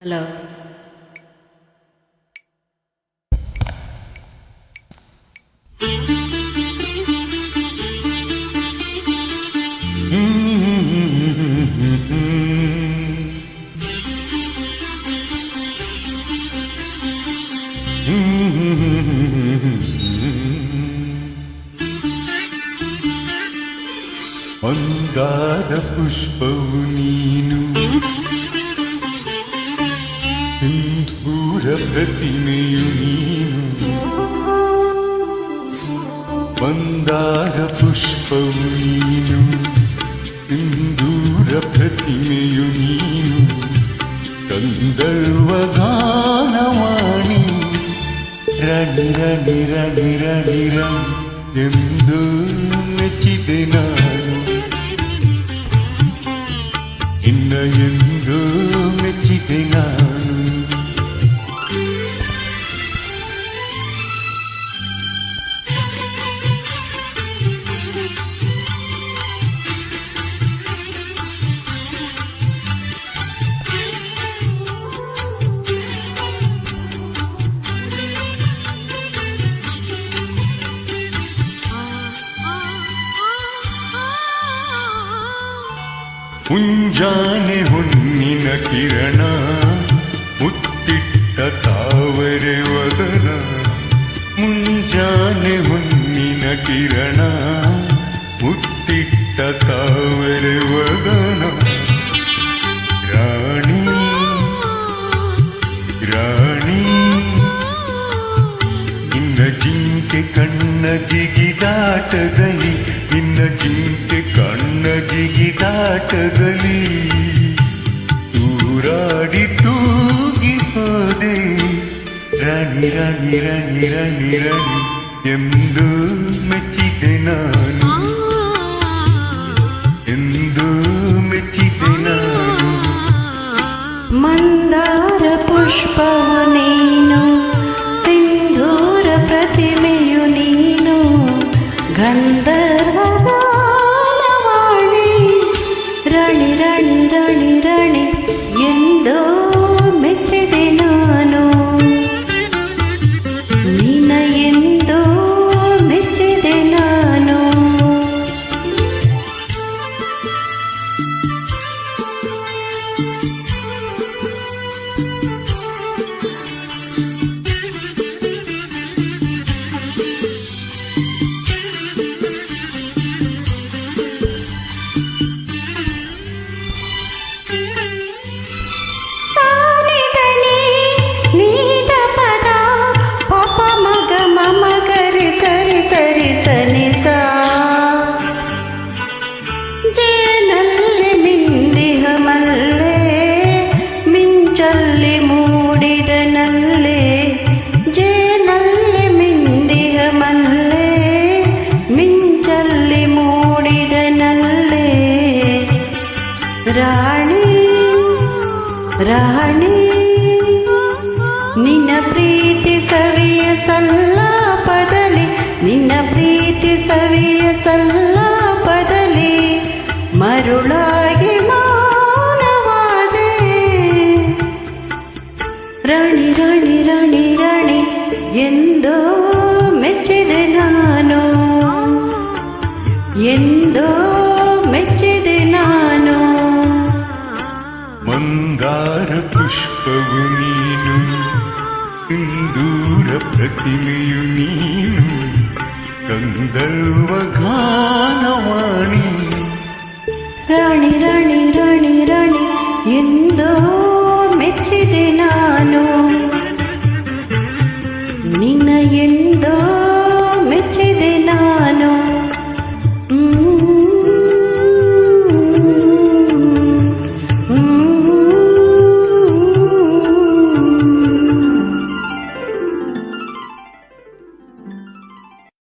Hello. Mandara ಪುಷ್ಪವು ನೀನು, ಸಿಂಧೂರ ಪ್ರತಿಮೆಯು ನೀನು. ಮಂದಾರ ಪುಷ್ಪವು ನೀನು, ಸಿಂಧೂರ ಪ್ರತಿಮೆಯು ನೀನು. ಗಂಧರ್ವ ಗಾನವಾಣಿ ರಾಣಿ ರಾಣಿ ರಾಣಿ ರಾಣಿ ರಾಣಿ ಎಂದು ಮೆಚ್ಚಿದೆ ನಾನು, ಇನ್ನ ಎಂದು ಮೆಚ್ಚಿದೆ ನಾನು. ಮುಂಜಾನೆ ಹೊನ್ನಿನ ಕಿರಣ, ಮುತ್ತಿಟ್ಟ ತಾವರೆ ವದನ. ಮುಂಜಾನೆ ಹೊನ್ನಿನ ಕಿರಣ, ಮುತ್ತಿಟ್ಟ ತಾವರೆ ವದನ. ರಾಣಿ ರಾಣಿ ನಿನ್ನ ಜಿಂಕೆ ಕಣ್ಣ ಜಿಗಿದಾಟದಲ್ಲಿ, ನಿನ್ನ ಜಿಂಕೆ ಕಣ್ಣ ಜಿಗಿದಾಟದಲ್ಲಿ ತೂರಾಡಿ ತೂಗಿ ಹೋದೆ. ರಾಣಿ ರಾಣಿ ರಾಣಿ ರಾಣಿ ರಾಣಿ ಎಂದು ಮೆಚ್ಚಿದೆ ನಾನು, ಎಂದು ಮೆಚ್ಚಿದೆ ನಾನು. ಮಂದಾರ ಪುಷ್ಪವು ನೀನು, ಸಿಂಧೂರ ಪ್ರತಿಮೆಯು ನೀನು. ಗಂಧರ್ವ ಗಾನವಾಣಿ ರಾಣಿ ರಾಣಿ ರಾಣಿ ರಾಣಿ ಎಂದೋ ಮೆಚ್ಚಿದೆ ನಾನು, ನಿನ್ನ ಎಂದೋ ಮೆಚ್ಚಿದೆ ನಾನು. ಮಿಂಚಲ್ಲಿ ಮೂಡಿದ ನಲ್ಲೆ, ಜೇನಲ್ಲಿ ಮಿಂದಿಹ ಮಲ್ಲೆ. ಮಿಂಚಲ್ಲಿ ಮೂಡಿದ ನಲ್ಲೆ. ರಾಣಿ ರಾಣಿ ನಿನ್ನ ಪ್ರೀತಿ ಸವಿಯ ಸಲ್ಲಾಪದಲ್ಲಿ, ನಿನ್ನ ಪ್ರೀತಿ ಸವಿಯ ಸಲ್ಲಾಪದಲ್ಲಿ ಮರುಳಾಗಿ ಮೌನವಾದೆ. ರಾಣಿ ರಾಣಿ ರಾಣಿ ರಾಣಿ ಎಂದೋ ಮೆಚ್ಚಿದೆ ನಾನು, ಎಂದೋ ಮೆಚ್ಚಿದೆ ನಾನು. ಮಂದಾರ ಪುಷ್ಪವು ನೀನು, ಸಿಂಧೂರ ಪ್ರತಿಮೆಯು ನೀನು. ಗಂಧರ್ವ ಗಾನವಾಣಿ ರಾಣಿ ರಾಣಿ ರಾಣಿ ರಾಣಿ ಎಂದೋ ಮೆಚ್ಚಿದೆ ನಾನು, ನಿನ್ನ